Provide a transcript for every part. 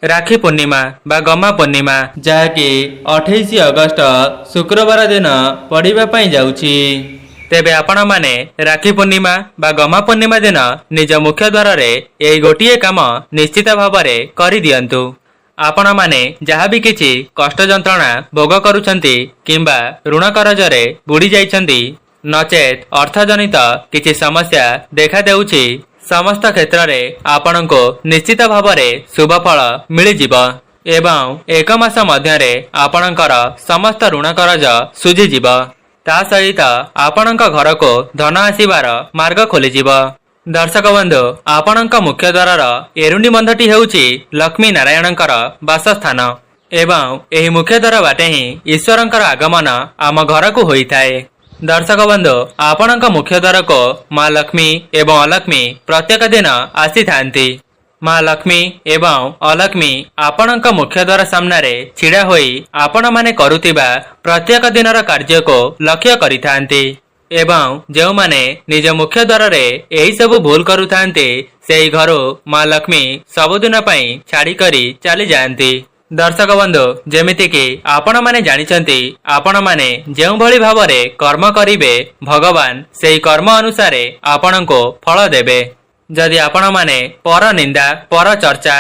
राखी पूर्णिमा बा गमा पूर्णिमा जहाँकि 28 अगस्त शुक्रवार दिन पड़ापी जाऊँगी। तेबे आपण माने राखी पूर्णिमा बा गमा पूर्णिमा दिन निज मुख्य द्वार यही गोटे काम निश्चित भाव में कर दियंतु। आपण माने जहाँ भी किछि कष्ट जंत्रणा भोग करुछंती किंबा ऋण करजरे बुड़ी जाइछंती नचेत अर्थजनित किछि समस्या देखा देउछि समस्त क्षेत्र में आपणको निश्चित भाव में शुभ फल मिल जिवो एवं एक मास मध्यरे आपणकर समस्त ऋण करज सुझी जिवो। ता सहित आपणक घर को धन आसीबार मार्ग खोली जिवो। दर्शक बंधु आपणक मुख्य द्वार एरुंडी बंधटी हेउछि लक्ष्मी नारायणकर वासस्थान एवं एही मुख्य द्वार बाटे ही ईश्वरंकर आगमन आम घर को होइथाए। दर्शक बंधु आपणक मुख्य द्वार को माँ लक्ष्मी एवं अलक्ष्मी प्रत्येक दिन आसी थांती। माँ लक्ष्मी एवं अलक्ष्मी आपणक मुख्य द्वार सामने छिड़ा होई आपण माने करुतिबा प्रत्येक दिनर कार्य को लक्ष्य करिथांती एवं जो माने निज मुख्य द्वार रे एही सब भूल करुथांती सेही घरो माँ लक्ष्मी सबुदिन पई छाड़ी करी चली जाती। दर्शक बंधु जेमिति कि आपण माने जानिचंती आपण माने जेउ भली भावरे कर्म करिवे भगवान सेही कर्म अनुसारे आपणको फल देबे। जदि आपण माने पर निंदा पर चर्चा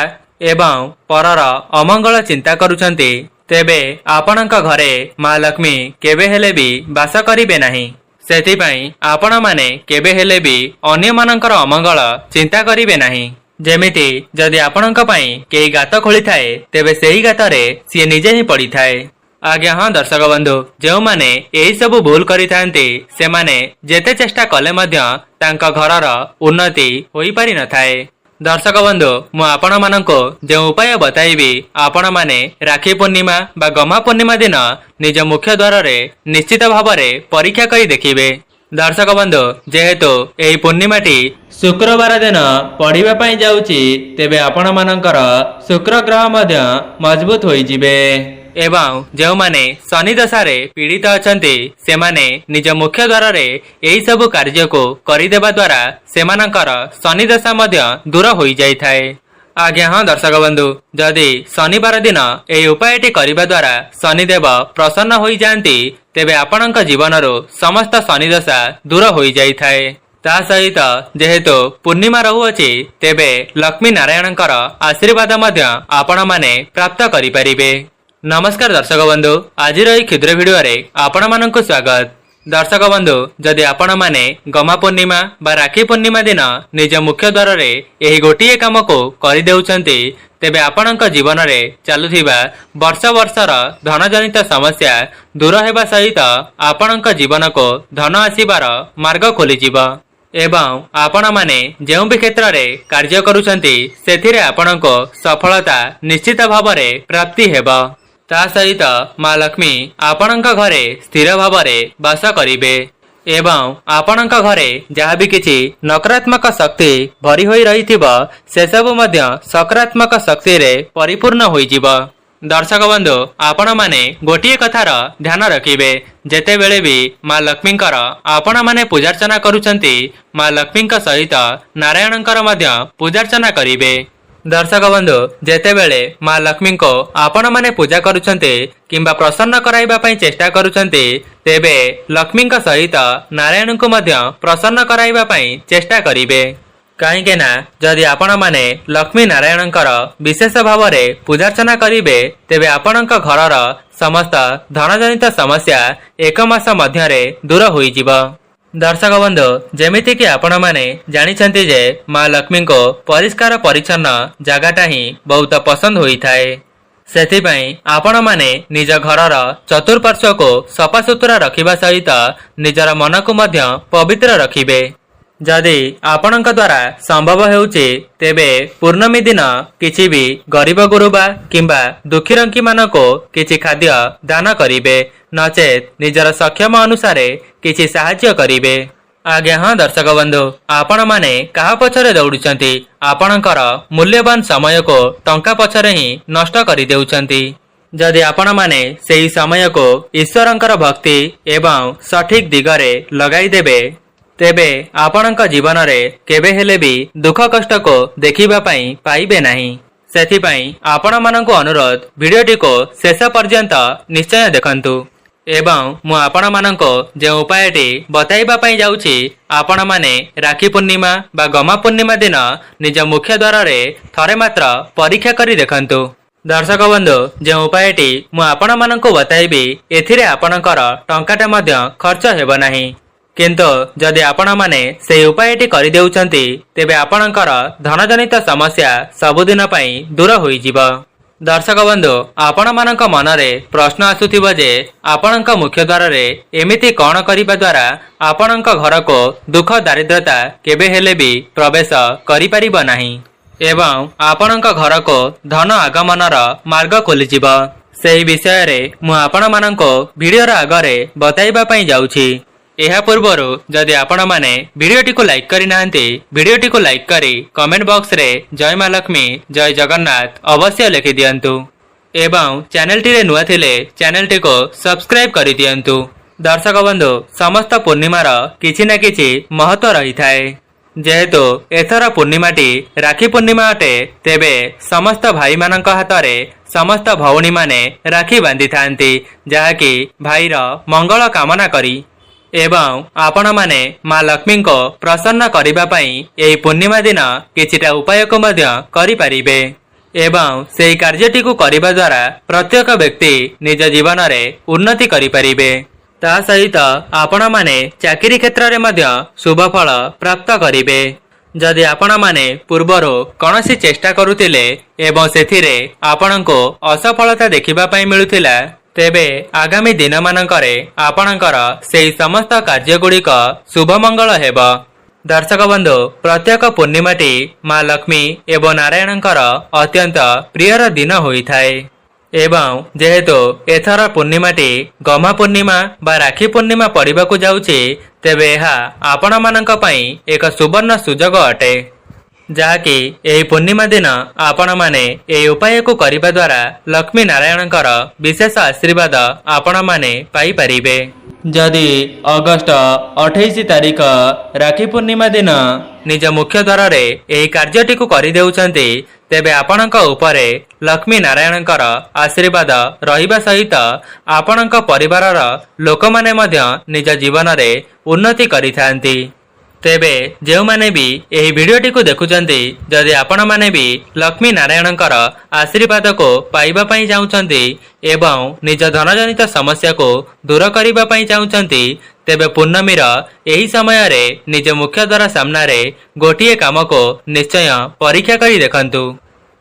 एवं परर अमंगल चिंता करुछंती तेबे आपणक घरे माँ लक्ष्मी केबे हेले भी वास करिवे नाही। सेथिपाई आपण माने केबे हेले भी अन्य मानकर अमंगल चिंता करिवे नाही। जेमिति जदि आपणक पई केही गात खोली थाए तेबे सेही गातरे सी निजे ही पड़ी थाए। आज्ञा हाँ दर्शक बंधु जो माने एही सब भूल करि थांती से माने जेते चेष्टा कले मध्य तांका घरर उन्नति होई पारि न थाए। दर्शक बंधु मु आपण माननको जो उपाय बताइबी आपण माने राखी पूर्णिमा बा गमा पूर्णिमा दिन निज मुख्य द्वार रे निश्चित भाव में परीक्षा करी देखिबे। दर्शक बंधु जेहेतु एही पूर्णिमाटी शुक्रवार दिन पड़ापी जाऊँगी तेबे आपण मानकर शुक्र ग्रह मध्य मजबूत होई जिबे एवं जो माने शनि दशारे पीड़ित अछंती से माने निज मुख्य द्वार रे एही सब कार्य को करिदेबा द्वारा सेमानकर शनि दशा मध्य दूर होई जाई थाए। आज्ञा हाँ दर्शक बंधु जदि शनिवार दिन एही उपायटी करिबा द्वारा शनिदेव प्रसन्न होई जांती तेबे आपणक जीवनरो समस्त शनि दशा दूर होई जाई थाए। ता सहित जेहेतु पूर्णिमा रहुअछि तेबे लक्ष्मी नारायणकर आशीर्वाद मध्य आपण माने प्राप्त करि परिबे। नमस्कार दर्शक बंधु आज क्षुद्र भिडियो रे आपण मानकु स्वागत। दर्शक बंधु जदि आपण माने गमा पूर्णिमा बा राखी पूर्णिमा दिन निज मुख्य द्वार रे एही गोटिए काम को करि देउछंती तेबे आपणक जीवन रे चालुथिबा वर्ष वर्षर धन जनित समस्या दूर हेबा सहित आपणक जीवन को धन आसीबार मार्ग खोली जिवो एवं आपण माने जो भी क्षेत्र रे कार्य करुछंती सेथिरे आपणको सफलता निश्चित भाव में प्राप्ति हेबो। ता सहित माँ लक्ष्मी आपणक घरे स्थिर भाव में वास करिवे एवं आपणक घरे जहाँ भी किछि नकारात्मक शक्ति भरी होई रहिथिबो से सब मध्य सकारात्मक शक्ति रे परिपूर्ण होई जिवो। दर्शक बंधु आपण माने गोटिए कथार ध्यान रखिबे जेते बेले भी माँ लक्ष्मींकर आपण माने पूजार्चना करुछंती माँ लक्ष्मींक सहित नारायणंकर मध्य पूजार्चना करिवे। दर्शक बंधु जेते बेले माँ लक्ष्मी को आपण माने पूजा करुछंती किंबा प्रसन्न कराइबा पई चेष्टा करुछंती तेबे लक्ष्मींक सहित नारायण को मध्य प्रसन्न कराइबा पई चेष्टा करिवे। कहीं ना जदि आपण माने लक्ष्मी नारायणंकर विशेष भाव में पूजार्चना करिवे तेबे आपणक घरर समस्त धनजनित समस्या एक मास मध्यरे दूर होई जिवो। दर्शक बंधु जेमिति कि आपण माने जानिछंती जे माँ लक्ष्मी को परिष्कार परिच्छन्न जगाटा ही बहुत पसंद होई थाए। सेथिपाई आपण माने निज घरर चतुर्पार्श्व को सफासुतुरा रखिबा सहित निजर मन को मध्य पवित्र रखिबे। जदि आपणक द्वारा संभव हेउछि तेबे पूर्णमी दिन किछि भी गरीब गुरुबा किंबा दुखी रंकी मानको किछि खाद्य दान करिवे नचेत निजर सक्षम अनुसारे किछि साहाय्य करिवे। आज्ञा हाँ दर्शक बंधु आपण माने कहा पछरे दौड़ुचंती आपणकर मूल्यवान समय को टंका पछरे ही नष्ट करि देउचंती। जदि आपण माने सेही समय को ईश्वरंकर भक्ति एवं सठिक दिगरे लगाई देबे तेबे आपणक जीवन रे केबे हेले भी दुख कष्ट को देखिबा पाई पाइबे नाही। सेथिपाई आपणमानंकु अनुरोध भिडियोटी को शेष पर्यंत निश्चय देखंतु एवं मु आपणमानंको जे उपायटी बताइबा पई जाउछि आपण माने राखी पूर्णिमा बा गमा पूर्णिमा दिन निज मुख्य द्वार रे थरे मात्र परीक्षा करी देखंतु। दर्शक बंधु जे उपायटी मु आपणमानंको बताइबी एथिरे आपणकर टंकाटे मध्य खर्च हेबो नाही, किंतु जदि आपण माने से उपायटी करि देउछंती तेबे आपणकर धनजनित समस्या सबुदिन पई दूर होई जिवो। दर्शक बंधु आपण मानक मनरे प्रश्न आसुथिबो जे आपणक मुख्य द्वार रे एमिति कोन करिबा द्वारा आपणक घर को दुख दारिद्रता केबे हेले भी प्रवेश करि परिबो नाही एवं आपणक घर को धन आगमनर मार्ग खोली जिवो। सेही विषय रे मु आपण माननको वीडियो रा आगरे बताइबा पई जाउछि। एहा पूर्वरु जदि आपण माने वीडियोटी को लाइक करि नाहंती वीडियोटी को लाइक करी कमेंट बॉक्स रे जय मां लक्ष्मी जय जगन्नाथ अवश्य लिखि दियंतु एवं चैनल टी रे नुआ थिले चैनल टी को सब्सक्राइब करि दियंतु। दर्शक बंधु समस्त पूर्णिमार किछि ना किछि महत्व रही थाए। जेहेतु एथर पूर्णिमाटी राखी पूर्णिमा अटे तेबे समस्त भाई मानक हातरे समस्त भौणी माने राखी बांधि थांती जहाकि भाईर मंगल कामना करी एवं आपण माने मां लक्ष्मी को प्रसन्न करिबा पई एई पूर्णिमा दिन किछिटा उपाय को मध्य करि परिबे एवं सेही कार्यटी को करिबा द्वारा प्रत्येक व्यक्ति निज जीवन रे उन्नति करि परिबे। ता सहित आपण माने चाकरी क्षेत्र रे मध्य शुभ फल प्राप्त करिबे। जदि आपण माने पूर्वरो कोनोसी चेष्टा करुतिले एवं सेथिरे आपणको असफलता देखिबा पई मिलुथिला तेबे आगामी दिन मानकरे आपणकर सेही समस्त कार्य गुड़िक शुभ मंगल हेब। दर्शक बंधु प्रत्येक पूर्णिमाटी मां लक्ष्मी एवं नारायणकर अत्यंत प्रियर दिन होइथाए एवं जेहेतु एथर पूर्णिमाटी गमा पूर्णिमा बा राखी पूर्णिमा पड़िबाकु जाउछि तेबे एहा आपण मानक पई एक सुवर्ण सुजोग अटे जहाँकि एही पूर्णिमा दिन आपण माने एही उपाय को करिबा द्वारा लक्ष्मी नारायणकर विशेष आशीर्वाद आपण माने पाई परिबे। जदि अगस्त 28 तारिख राखी पूर्णिमा दिन निज मुख्य द्वार रे एही कार्यटी को करि देउछंती तेबे आपणक उपरे लक्ष्मी नारायणकर आशीर्वाद रहिबा सहित आपणक परिवारर लोकमाने मध्य निज जीवन रे उन्नति करिथांती। तेबे जो माने भी एही वीडियोटी को देखुचंती जदि आपण माने भी लक्ष्मी नारायणकर आशीर्वाद को पाइबा पई चाहुचंती एवं निज धनजनित समस्या को दूर करिबा पई चाहुचंती तेबे पूर्णमीर एही समय रे निज मुख्य द्वार सामना रे गोटिए काम को निश्चय परीक्षा करी देखंतु।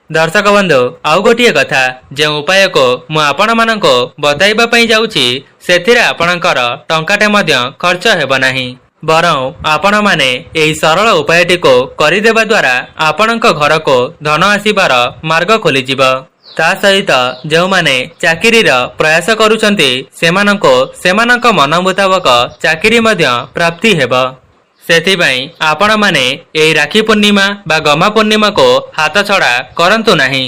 दर्शक बंधु आउ गोटिए कथा जे उपाय को मु आपण माननको बताइबा पई जाउछि सेथिरे आपणकर टंकाटे मध्य खर्च हेबो नाही बरं आपण माने एही सरल उपायटी को करिदेबा द्वारा आपणक घर को धन आसीबार मार्ग खोली जिवो। ता सहित जो माने चाकरीर प्रयास करूछंती सेमाननको सेमानक मन मुताबक चाकरी मध्य प्राप्ति हेबो। सेथिबाई आपण माने एही राखी पूर्णिमा बा गमा पूर्णिमा को हाथ छड़ा करंतु नाही।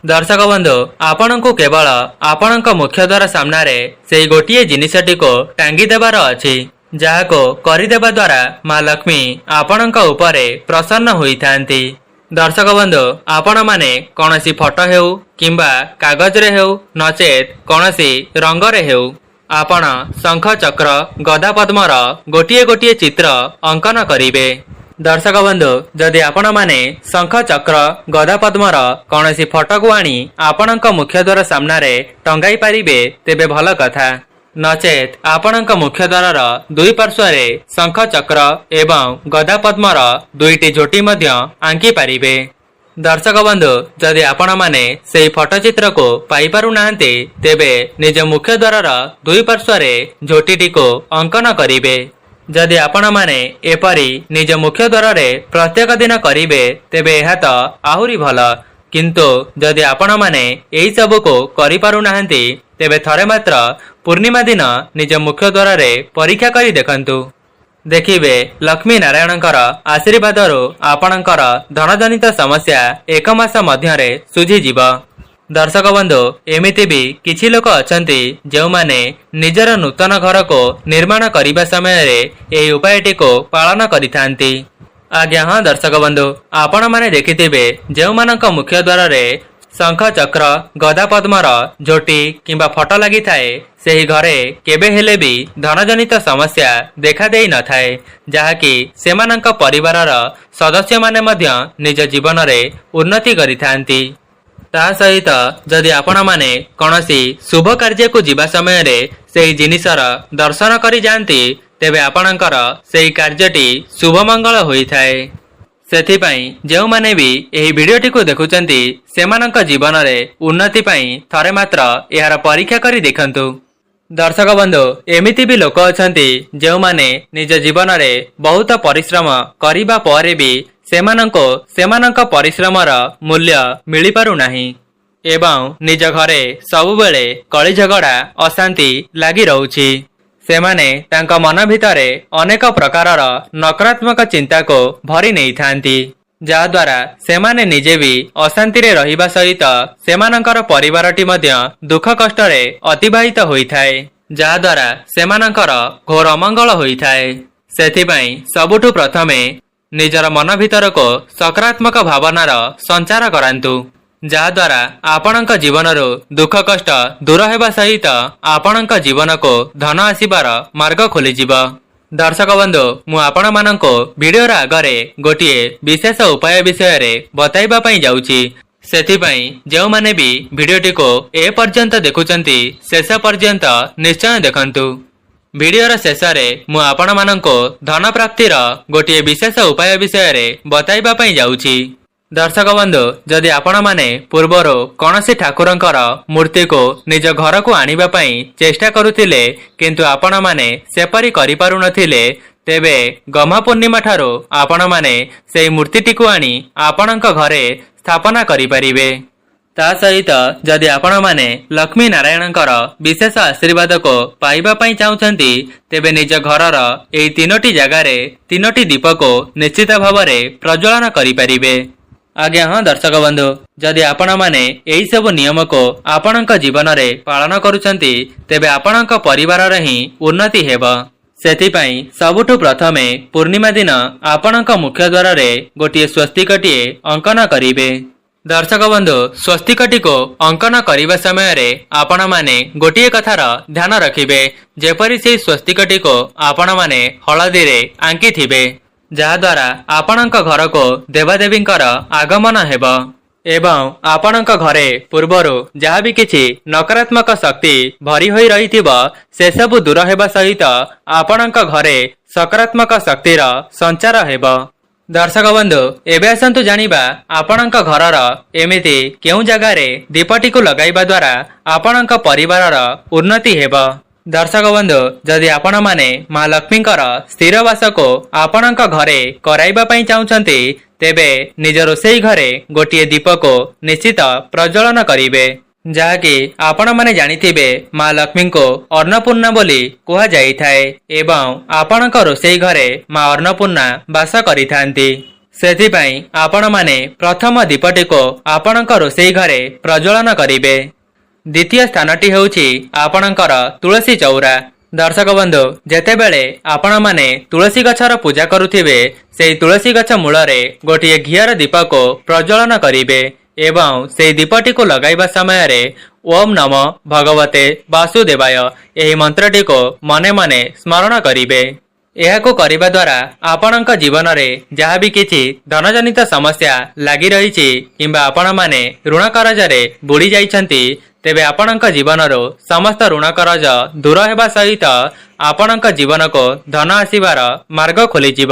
दर्शक बंधु आपणको केवल आपणक मुख्य द्वार सामना रे सेही गोटिए जिनिसटी को टांगी देबार अछि जाको करिदेबा द्वारा मां लक्ष्मी आपणक उपरे प्रसन्न होइथांती। दर्शक बंधु आपण माने कोनोसी फोटो हेउ किंबा कागज रे हेउ नचेत कोनोसी रंग रे हेउ आपण शंख चक्र गदा पद्मर गोटिए गोटिए चित्र अंकन करिवे। दर्शक बंधु जदि आपण माने शंख चक्र गदा पद्मर कोनोसी फोटो को आनी आपणक मुख्य द्वार सामना रे टंगाई पारिबे तेबे भल कथा नचेत आपणक मुख्य द्वार दुई पार्श्वरे शंख चक्र एवं गदा पद्मर दुईटी झोटी मध्य आंकी पारिबे। दर्शक बंधु जदि आपण माने सेही फोटोचित्र को पाई पारु नाहंती तेबे निज मुख्य द्वार दुई पार्श्वरे झोटीटी को अंकन करिवे। जदि आपण माने एपरी निज मुख्य द्वार रे प्रत्येक दिन करिवे तेबे एहा तो आहुरी भल, किंतु जदि आपण माने एही सब को करि पारु नाहंती तेबे थरे मात्र पूर्णिमा दिन निज मुख्य द्वार रे परीक्षा करी देखंतु। देखिबे लक्ष्मी नारायणकर आशीर्वादरु आपणकर धनजनित समस्या एक मास मध्यरे सुझी जीव। दर्शक बंधु एमिति भी किछि लोक अछंती जो माने निजर नूतन घर को निर्माण करिबा समय रे एही उपायटी को पालन करिथांती। आज्ञा हाँ दर्शक बंधु आपण माने देखिथिबे जो मानक मुख्य द्वार रे शंख चक्र गदा पद्मर झोटी किंबा फटो लगी थाए ସେହି ଘରେ କେବେ ହେଲେ ବି ଧନଜନିତ ସମସ୍ୟା ଦେଖା ଦେଇ ନଥାଏ, ଯାହାକି ସେମାନଙ୍କ ପରିବାରର ସଦସ୍ୟମାନେ ମଧ୍ୟ ନିଜ ଜୀବନରେ ଉନ୍ନତି କରିଥାନ୍ତି। ତା ସହିତ ଯଦି ଆପଣମାନେ କୌଣସି ଶୁଭ କାର୍ଯ୍ୟକୁ ଯିବା ସମୟରେ ସେହି ଜିନିଷର ଦର୍ଶନ କରି ଯାଆନ୍ତି, ତେବେ ଆପଣଙ୍କର ସେହି କାର୍ଯ୍ୟଟି ଶୁଭମଙ୍ଗଳ ହୋଇଥାଏ। ସେଥିପାଇଁ ଯେଉଁମାନେ ବି ଏହି ଭିଡିଓଟିକୁ ଦେଖୁଛନ୍ତି ସେମାନଙ୍କ ଜୀବନରେ ଉନ୍ନତି ପାଇଁ ଥରେ ମାତ୍ର ଏହାର ପରୀକ୍ଷା କରି ଦେଖନ୍ତୁ। ଦର୍ଶକ ବନ୍ଧୁ, ଏମିତି ବି ଲୋକ ଅଛନ୍ତି ଯେଉଁମାନେ ନିଜ ଜୀବନରେ ବହୁତ ପରିଶ୍ରମ କରିବା ପରେ ବି ସେମାନଙ୍କୁ ସେମାନଙ୍କ ପରିଶ୍ରମର ମୂଲ୍ୟ ମିଳିପାରୁନାହିଁ ଏବଂ ନିଜ ଘରେ ସବୁବେଳେ କଳି ଝଗଡ଼ା ଅଶାନ୍ତି ଲାଗି ରହୁଛି। ସେମାନେ ତାଙ୍କ ମନ ଭିତରେ ଅନେକ ପ୍ରକାରର ନକାରାତ୍ମକ ଚିନ୍ତାକୁ ଭରି ନେଇଥାନ୍ତି, ଯାହାଦ୍ୱାରା ସେମାନେ ନିଜେ ବି ଅଶାନ୍ତିରେ ରହିବା ସହିତ ସେମାନଙ୍କର ପରିବାରଟି ମଧ୍ୟ ଦୁଃଖ କଷ୍ଟରେ ଅତିବାହିତ ହୋଇଥାଏ, ଯାହାଦ୍ୱାରା ସେମାନଙ୍କର ଘୋର ଅମଙ୍ଗଳ ହୋଇଥାଏ। ସେଥିପାଇଁ ସବୁଠୁ ପ୍ରଥମେ ନିଜର ମନ ଭିତରକୁ ସକାରାତ୍ମକ ଭାବନାର ସଞ୍ଚାର କରାନ୍ତୁ, ଯାହାଦ୍ୱାରା ଆପଣଙ୍କ ଜୀବନରୁ ଦୁଃଖ କଷ୍ଟ ଦୂର ହେବା ସହିତ ଆପଣଙ୍କ ଜୀବନକୁ ଧନ ଆସିବାର ମାର୍ଗ ଖୋଲିଯିବ। ଦର୍ଶକ ବନ୍ଧୁ, ମୁଁ ଆପଣମାନଙ୍କୁ ଭିଡିଓର ଆଗରେ ଗୋଟିଏ ବିଶେଷ ଉପାୟ ବିଷୟରେ ବତାଇବା ପାଇଁ ଯାଉଛି। ସେଥିପାଇଁ ଯେଉଁମାନେ ବି ଭିଡିଓଟିକୁ ଏ ପର୍ଯ୍ୟନ୍ତ ଦେଖୁଛନ୍ତି ଶେଷ ପର୍ଯ୍ୟନ୍ତ ନିଶ୍ଚୟ ଦେଖନ୍ତୁ। ଭିଡିଓର ଶେଷରେ ମୁଁ ଆପଣମାନଙ୍କୁ ଧନ ପ୍ରାପ୍ତିର ଗୋଟିଏ ବିଶେଷ ଉପାୟ ବିଷୟରେ ବତାଇବା ପାଇଁ ଯାଉଛି। ଦର୍ଶକ ବନ୍ଧୁ, ଯଦି ଆପଣମାନେ ପୂର୍ବରୁ କୌଣସି ଠାକୁରଙ୍କର ମୂର୍ତ୍ତିକୁ ନିଜ ଘରକୁ ଆଣିବା ପାଇଁ ଚେଷ୍ଟା କରୁଥିଲେ କିନ୍ତୁ ଆପଣମାନେ ସେପରି କରିପାରୁନଥିଲେ, ତେବେ ଗହ୍ମା ପୂର୍ଣ୍ଣିମା ଠାରୁ ଆପଣମାନେ ସେହି ମୂର୍ତ୍ତିଟିକୁ ଆଣି ଆପଣଙ୍କ ଘରେ ସ୍ଥାପନା କରିପାରିବେ। ତା ସହିତ ଯଦି ଆପଣମାନେ ଲକ୍ଷ୍ମୀ ନାରାୟଣଙ୍କର ବିଶେଷ ଆଶୀର୍ବାଦକୁ ପାଇବା ପାଇଁ ଚାହୁଁଛନ୍ତି, ତେବେ ନିଜ ଘରର ଏହି 3ଟି ଜାଗାରେ 3ଟି ଦୀପକୁ ନିଶ୍ଚିତ ଭାବରେ ପ୍ରଜ୍ୱଳନ କରିପାରିବେ। ଆଜ୍ଞା ହଁ ଦର୍ଶକ ବନ୍ଧୁ, ଯଦି ଆପଣମାନେ ଏହି ସବୁ ନିୟମକୁ ଆପଣଙ୍କ ଜୀବନରେ ପାଳନ କରୁଛନ୍ତି, ତେବେ ଆପଣଙ୍କ ପରିବାରର ହିଁ ଉନ୍ନତି ହେବ। ସେଥିପାଇଁ ସବୁଠୁ ପ୍ରଥମେ ପୂର୍ଣ୍ଣିମା ଦିନ ଆପଣଙ୍କ ମୁଖ୍ୟ ଦ୍ୱାରରେ ଗୋଟିଏ ସ୍ୱସ୍ତିକଟିଏ ଅଙ୍କନ କରିବେ। ଦର୍ଶକ ବନ୍ଧୁ, ସ୍ୱସ୍ତିକଟିକୁ ଅଙ୍କନ କରିବା ସମୟରେ ଆପଣମାନେ ଗୋଟିଏ କଥାର ଧ୍ୟାନ ରଖିବେ, ଯେପରି ସେହି ସ୍ୱସ୍ତିକଟିକୁ ଆପଣମାନେ ହଳଦୀରେ ଆଙ୍କିଥିବେ, ଯାହାଦ୍ୱାରା ଆପଣଙ୍କ ଘରକୁ ଦେବାଦେବୀଙ୍କର ଆଗମନ ହେବ ଏବଂ ଆପଣଙ୍କ ଘରେ ପୂର୍ବରୁ ଯାହା ବି କିଛି ନକାରାତ୍ମକ ଶକ୍ତି ଭରି ହୋଇ ରହିଥିବ ସେସବୁ ଦୂର ହେବା ସହିତ ଆପଣଙ୍କ ଘରେ ସକାରାତ୍ମକ ଶକ୍ତିର ସଞ୍ଚାର ହେବ। ଦର୍ଶକ ବନ୍ଧୁ, ଏବେ ଆସନ୍ତୁ ଜାଣିବା ଆପଣଙ୍କ ଘରର ଏମିତି କେଉଁ ଜାଗାରେ ଦୀପଟିକୁ ଲଗାଇବା ଦ୍ୱାରା ଆପଣଙ୍କ ପରିବାରର ଉନ୍ନତି ହେବ। ଦର୍ଶକ ବନ୍ଧୁ, ଯଦି ଆପଣମାନେ ମା ଲକ୍ଷ୍ମୀଙ୍କର ସ୍ଥିର ବାସକୁ ଆପଣଙ୍କ ଘରେ କରାଇବା ପାଇଁ ଚାହୁଁଛନ୍ତି, ତେବେ ନିଜ ରୋଷେଇ ଘରେ ଗୋଟିଏ ଦୀପକୁ ନିଶ୍ଚିତ ପ୍ରଜ୍ୱଳନ କରିବେ, ଯାହାକି ଆପଣମାନେ ଜାଣିଥିବେ ମା ଲକ୍ଷ୍ମୀଙ୍କୁ ଅନ୍ନପୂର୍ଣ୍ଣା ବୋଲି କୁହାଯାଇଥାଏ ଏବଂ ଆପଣଙ୍କ ରୋଷେଇ ଘରେ ମା ଅନ୍ନପୂର୍ଣ୍ଣା ବାସ କରିଥାନ୍ତି। ସେଥିପାଇଁ ଆପଣମାନେ ପ୍ରଥମ ଦୀପଟିକୁ ଆପଣଙ୍କ ରୋଷେଇ ଘରେ ପ୍ରଜ୍ୱଳନ କରିବେ। ଦ୍ୱିତୀୟ ସ୍ଥାନଟି ହେଉଛି ଆପଣଙ୍କର ତୁଳସୀ ଚଉରା। ଦର୍ଶକ ବନ୍ଧୁ, ଯେତେବେଳେ ଆପଣମାନେ ତୁଳସୀ ଗଛର ପୂଜା କରୁଥିବେ, ସେହି ତୁଳସୀ ଗଛ ମୂଳରେ ଗୋଟିଏ ଘିଅର ଦୀପକୁ ପ୍ରଜ୍ୱଳନ କରିବେ ଏବଂ ସେହି ଦୀପଟିକୁ ଲଗାଇବା ସମୟରେ ଓମ୍ ନମ ଭଗବତେ ବାସୁଦେବାୟ ଏହି ମନ୍ତ୍ରଟିକୁ ମନେ ମନେ ସ୍ମରଣ କରିବେ। ଏହାକୁ କରିବା ଦ୍ୱାରା ଆପଣଙ୍କ ଜୀବନରେ ଯାହା ବି କିଛି ଧନଜନିତ ସମସ୍ୟା ଲାଗି ରହିଛି କିମ୍ବା ଆପଣମାନେ ଋଣ କରଜରେ ବୁଡ଼ି ଯାଇଛନ୍ତି, ତେବେ ଆପଣଙ୍କ ଜୀବନରୁ ସମସ୍ତ ଋଣ କରଜ ଦୂର ହେବା ସହିତ ଆପଣଙ୍କ ଜୀବନକୁ ଧନ ଆସିବାର ମାର୍ଗ ଖୋଲିଯିବ।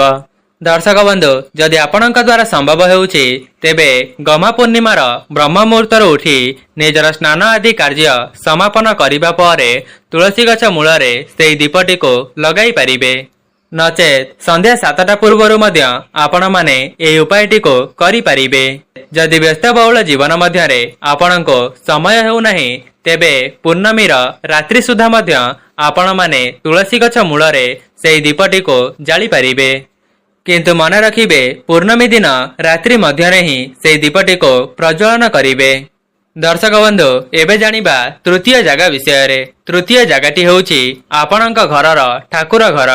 ଦର୍ଶକ ବନ୍ଧୁ, ଯଦି ଆପଣଙ୍କ ଦ୍ୱାରା ସମ୍ଭବ ହେଉଛି, ତେବେ ଗହ୍ମା ପୂର୍ଣ୍ଣିମାର ବ୍ରହ୍ମ ମୁହୂର୍ତ୍ତରୁ ଉଠି ନିଜର ସ୍ନାନ ଆଦି କାର୍ଯ୍ୟ ସମାପନ କରିବା ପରେ ତୁଳସୀ ଗଛ ମୂଳରେ ସେହି ଦୀପଟିକୁ ଲଗାଇ ପାରିବେ। ନଚେତ୍ ସନ୍ଧ୍ୟା 7ଟା ପୂର୍ବରୁ ମଧ୍ୟ ଆପଣମାନେ ଏହି ଉପାୟଟିକୁ କରିପାରିବେ। ଯଦି ବ୍ୟସ୍ତବହୁଳ ଜୀବନ ମଧ୍ୟରେ ଆପଣଙ୍କୁ ସମୟ ହେଉନାହିଁ, ତେବେ ପୂର୍ଣ୍ଣମୀର ରାତ୍ରି ସୁଦ୍ଧା ମଧ୍ୟ ଆପଣମାନେ ତୁଳସୀ ଗଛ ମୂଳରେ ସେହି ଦୀପଟିକୁ ଜାଳିପାରିବେ। କିନ୍ତୁ ମନେ ରଖିବେ, ପୂର୍ଣ୍ଣମୀ ଦିନ ରାତ୍ରି ମଧ୍ୟରେ ହିଁ ସେହି ଦୀପଟିକୁ ପ୍ରଜ୍ୱଳନ କରିବେ। ଦର୍ଶକ ବନ୍ଧୁ, ଏବେ ଜାଣିବା ତୃତୀୟ ଜାଗା ବିଷୟରେ। ତୃତୀୟ ଜାଗାଟି ହେଉଛି ଆପଣଙ୍କ ଘରର ଠାକୁର ଘର।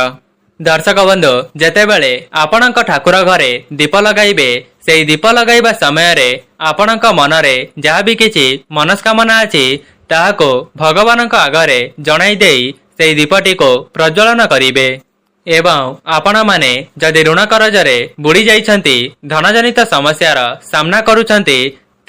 ଦର୍ଶକ ବନ୍ଧୁ, ଯେତେବେଳେ ଆପଣଙ୍କ ଠାକୁର ଘରେ ଦୀପ ଲଗାଇବେ, सेई दीप लगाइबा समय आपणक मनरे जहाँ भी किछि मनस्कामना अछि ताहाको भगवानक आगरे जणाई देई सेई दीपटी को प्रज्वलन करिवे। एवं आपण माने जदि ऋण करजरे बुड़ी जाइछंती धनजनित समस्यार सामना करुछंती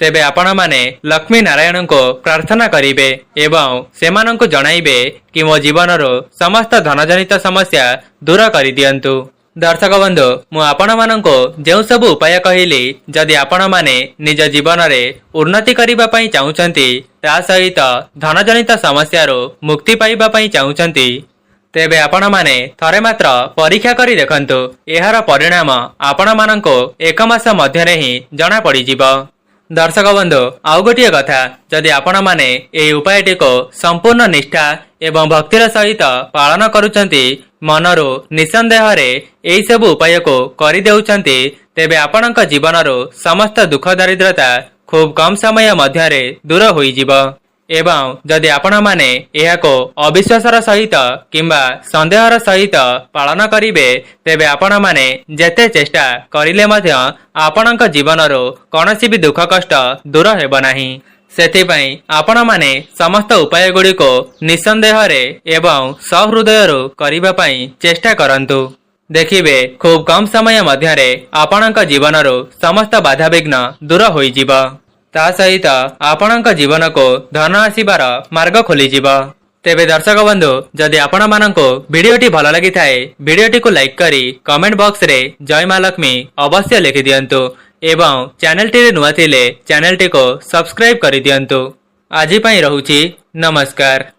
तेबे आपण माने लक्ष्मी नारायण को प्रार्थना करिवे एवं सेमानंकु जणाइबे कि मो जीवनरो समस्त धनजनित समस्या दूर करि दियंतु। दर्शक बंधु मु आपण मानंको जेउ सब उपाय कहिली जदि आपण माने निज जीवन रे उन्नति करिबा पई चाहुचंती ता सहित धनजनित समस्यारो मुक्ति पाइबा पई चाहुचंती तेबे आपण माने थरे मात्र परीक्षा करी देखंतु। एहार परिणाम आपण मानंको एक मास मध्यरे ही जणा पड़ी जिवो। दर्शक बंधु आउ गोटिए कथा जदि आपण माने एई उपायटी को संपूर्ण निष्ठा एवं भक्तिर सहित पालन करुचंती मनरो निसंदेह रे एई सब उपाय को करि देउचंती तेबे आपणक जीवनरो समस्त दुख दारिद्रता खूब कम समय मध्यरे दूर होई जिवो। एवं जदि आपण माने एहाको अविश्वासर सहित किंबा संदेहर सहित पालन करिवे तेबे आपण माने जेते चेष्टा करिले मध्य आपणक जीवनरो कोनोसी भी दुख कष्ट दूर हेबो नाही। सेथिपई आपण माने समस्त उपाय गुडी को निसंदेह रे एवं सहृदयरो करिबा पई चेष्टा करंतु। देखिबे खूब कम समय मध्यरे आपणक जीवनरो समस्त बाधा विघ्न दूर होई जिवो। ता सहित आपणक जीवन को धन आसीबार मार्ग खोली जिवो। तेबे दर्शक बंधु जदि आपण मानंको वीडियोटी भल लगी थाए वीडियोटी को लाइक करी कमेंट बॉक्स रे जय मां लक्ष्मी अवश्य लिखि दियंतु एवं चैनल टी रे नुआ थिले चैनल टी को सब्सक्राइब करि दियंतु। आजि पई रहूची नमस्कार।